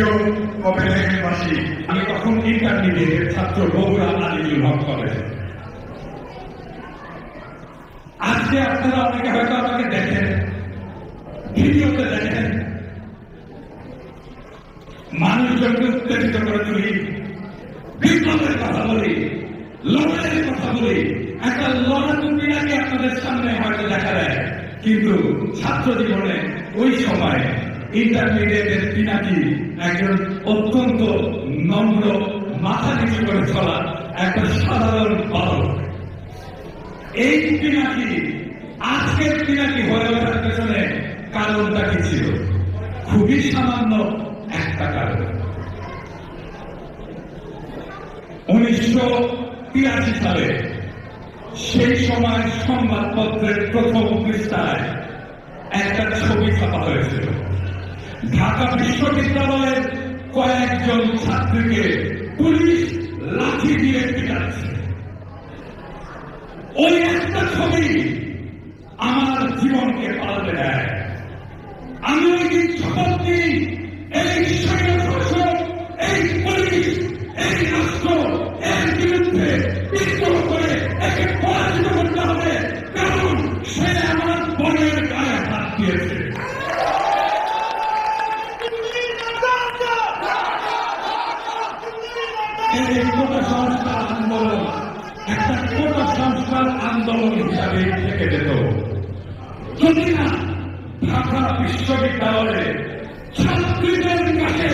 প্রিয় কপেনহেগেনবাসী, আমি তখন ইন্টারমিডিয়েটের ছাত্র বগুড়া আলিজুল হক কলেজ। আজকে আপনারা অনেকে হয়তো আমাকে দেখেন, ভিডিওতে দেখেন, মানুষজনকে উত্তেজিত করে তুলি, বিপ্লবের কথা বলি, লড়াইয়ের কথা বলি, একটা লড়াকু পিনাকি আপনাদের সামনে হয়তো দেখা দেয়, কিন্তু ছাত্র জীবনে ওই সময় ইন্টারমিডিয়েটের পিনাকি একজন অত্যন্ত নম্র, মাথা নিচু করে চলা একটা সাধারণ বালক। এই পিনাকি আজকের পিনাকি হয়ে ওঠার পেছনে কারণটা কি ছিল? খুবই সামান্য একটা কারণ। 1983 সালে সেই সময় সংবাদপত্রের প্রথম পৃষ্ঠায় একটা ছবি ছাপা হয়েছিল। ঢাকা বিশ্ববিদ্যালয়ের কয়েকজন ছাত্রীকে পুলিশ লাঠি দিয়ে পিটাচ্ছে। ওই একটা ছবি আমার জীবনকে পাল্টে দেয়। আমি ওই দিন শপথ নিই, এই স্বৈরশাসক, এই পুলিশ, এই রাষ্ট্র, এর বিরুদ্ধে বিদ্রোহ করে একে পরাজিত করতে হবে, কারণ সে আমার বোনের গায়ে হাত দিয়েছে। এই কোটা সংস্কার আন্দোলন একটা কোটা সংস্কার আন্দোলন হিসাবে থেকে যেত যদি না ঢাকা বিশ্ববিদ্যালয়ে ছাত্রীদের কাছে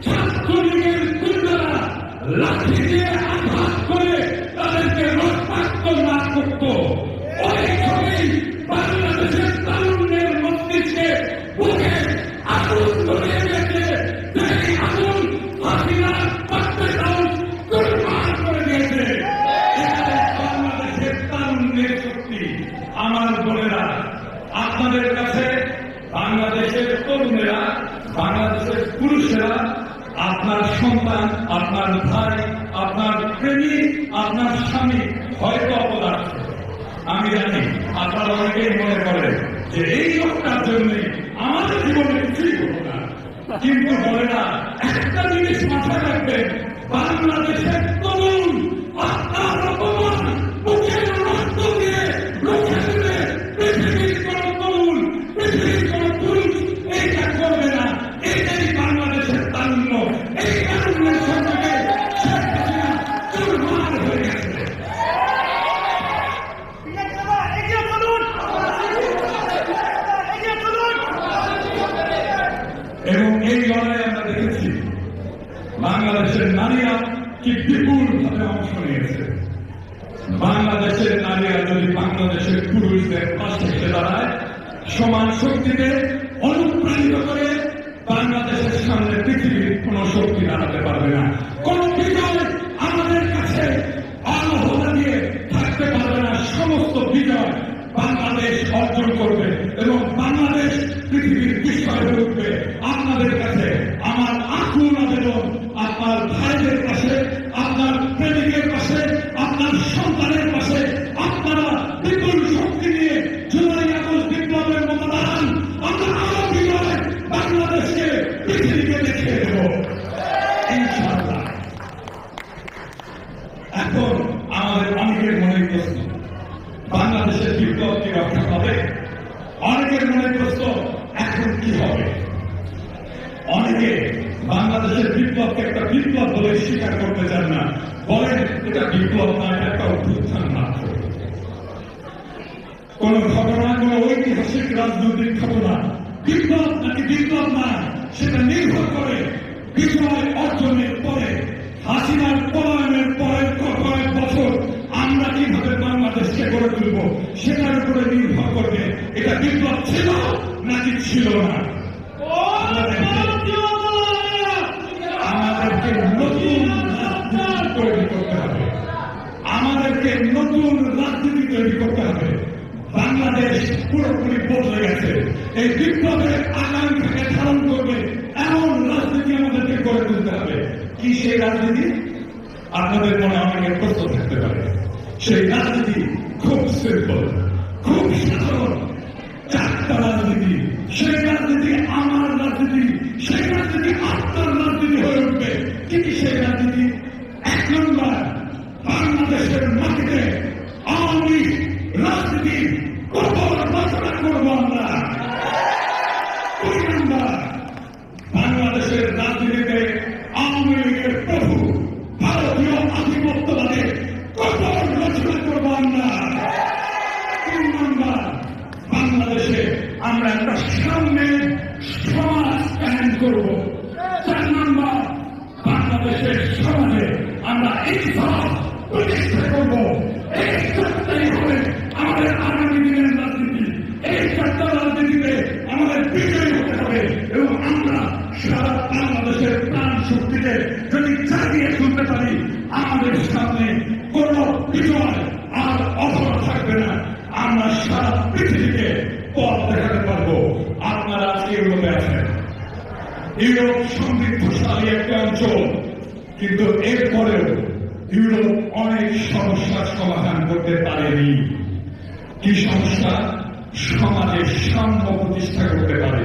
ছাত্রলীগের গুন্ডারা লাঠি দিয়ে আঘাত করে তাদেরকে রক্তাক্ত না করত। ওই ছবি বাংলাদেশের তারুণ্যের মস্তিষ্কে বুকে আগুন ধরিয়ে দিয়েছে। সেই আগুন হাসিনা আমার বোনেরা, আপনাদের কাছে বাংলাদেশের তরুণেরা, বাংলাদেশের পুরুষেরা, আপনার সন্তান, আপনার ভাই, আপনার প্রেমিক, আপনার স্বামী হয়তো অপদার্থ। আমি জানি আপনারা অনেকেই মনে করেন যে এই লোকটার জন্য আমাদের জীবনে কিছুই হতো না, কিন্তু বোনেরা একটা জিনিস মাথায় রাখবেন, বাংলাদেশের তরুণ আপনার অপমান বুকের রক্ত দিয়ে রুখে দেবে। পৃথিবীর কোন তরুণ, পৃথিবীর কোন পুরুষ এইটা করবে না। এটাই বাংলাদেশের তারুণ্য। এই তারুণ্যের সঙ্গে শেখ হাসিনা চুরমার হয়ে গেছে। এবং এই লড়াই আমরা দেখেছি বাংলাদেশের নারীরা কি বিপুল ভাবে অংশ নিয়েছে। বাংলাদেশের নারীরা যদি বাংলাদেশের পুরুষদের পাশে এসে দাঁড়ায়, সমান শক্তিতে অনুপ্রাণিত করে, বাংলাদেশের সামনে পৃথিবীর কোন শক্তি দাঁড়াতে পারবে না। কোন বিজয় আমাদের কাছে আলাদা দিয়ে থাকতে পারবে না। সমস্ত বিজয় বাংলাদেশ অর্জন করবে এবং বাংলাদেশ পৃথিবীর বিষয় উঠবে। আপনাদের কাছে আমার আকুল আবেদন, আপনার ভাইদের পাশে, আপনার প্রেমিকের পাশে, আপনার সন্তানের পাশে আপনারা বিপুল শক্তি নিয়ে জুলাই আগস্ট বিপ্লবের মতদান আমরা আরো বিজয় বাংলাদেশকে পৃথিবীকে দেখিয়ে দেব ইনশাআল্লাহ। এখন আমাদের অনেকের মনে প্রশ্ন, বাংলাদেশের বিপ্লব কি রক্ষা পাবে? অনেকের মনে প্রশ্ন, এখন কি হবে? অনেকে বাংলাদেশের বিপ্লবকে একটা বিপ্লব বলে স্বীকার করতে চান না, বলেন এটা বিপ্লব না, এটা একটা অভ্যুত্থান মাত্র। কোন ঘটনা, কোন ঐতিহাসিক রাজনৈতিক ঘটনা বিপ্লব নাকি বিপ্লব না, সেটা নির্ভর করে বিজয় অর্জনের পরে, হাসিনার পলায়নের পরের কয়েক বছর আমরা কিভাবে বাংলাদেশকে গড়ে তুলব, সেটার উপরে নির্ভর করবে এটা বিপ্লব ছিল নাকি ছিল না। আমাদেরকে নতুন রাজনীতি তৈরি করতে হবে, আমাদেরকে নতুন রাজনীতি তৈরি করতে হবে। বাংলাদেশ পুরোপুরি বদলে গেছে। এই বিপ্লবের আকাঙ্ক্ষাকে ধারণ করবে এমন রাজনীতি আমাদেরকে গড়ে তুলতে হবে। কি সেই রাজনীতি? আপনাদের মনে অনেকের প্রশ্ন থাকতে পারে। সেই রাজনীতি খুব সিম্পল, খুব সাধারণ, চারটা রাজনীতি। সেই রাজনীতি আমার রাজনীতি, সেই রাজনীতি আপনার কি সেই রাজনীতি? 1 নম্বর, বাংলাদেশের মাটিতে আওয়ামী রাজনীতি কঠোর রচনা করবো আমরা। 2 নম্বর, বাংলাদেশের রাজনীতিতে আওয়ামী লীগের প্রভু ভারতীয় আধিপত্যবাদে কঠোর রচনা করবো আমরা। 3 নম্বর, বাংলাদেশে আমরা একটা সাম্যের সমাজ কায়েম করব। 4 নম্বর, বাংলাদেশের সমাজে আমরা ইনসাফ প্রতিষ্ঠা করব। এই 4টাই হবে আমাদের আগামী দিনের রাজনীতি। এই 4টা রাজনীতিতে আমাদের বিজয় হতে হবে এবং আমরা সারা বাংলাদেশের প্রাণ শক্তিকে যদি জাগিয়ে তুলতে পারি, আমাদের সামনে কোন বিজয় আর অধরা থাকবে না। আমরা সারা পৃথিবীকে পথ দেখাতে পারবো। আপনারা আজকে ইউরোপে আছেন, ইউরোপ সমৃদ্ধশালী একটা অঞ্চল, কিন্তু এরপরেও ইউরোপ অনেক সমস্যার সমাধান করতে পারেনি। কি সমস্যা? সমাজের সাম্য প্রতিষ্ঠা করতে পারে।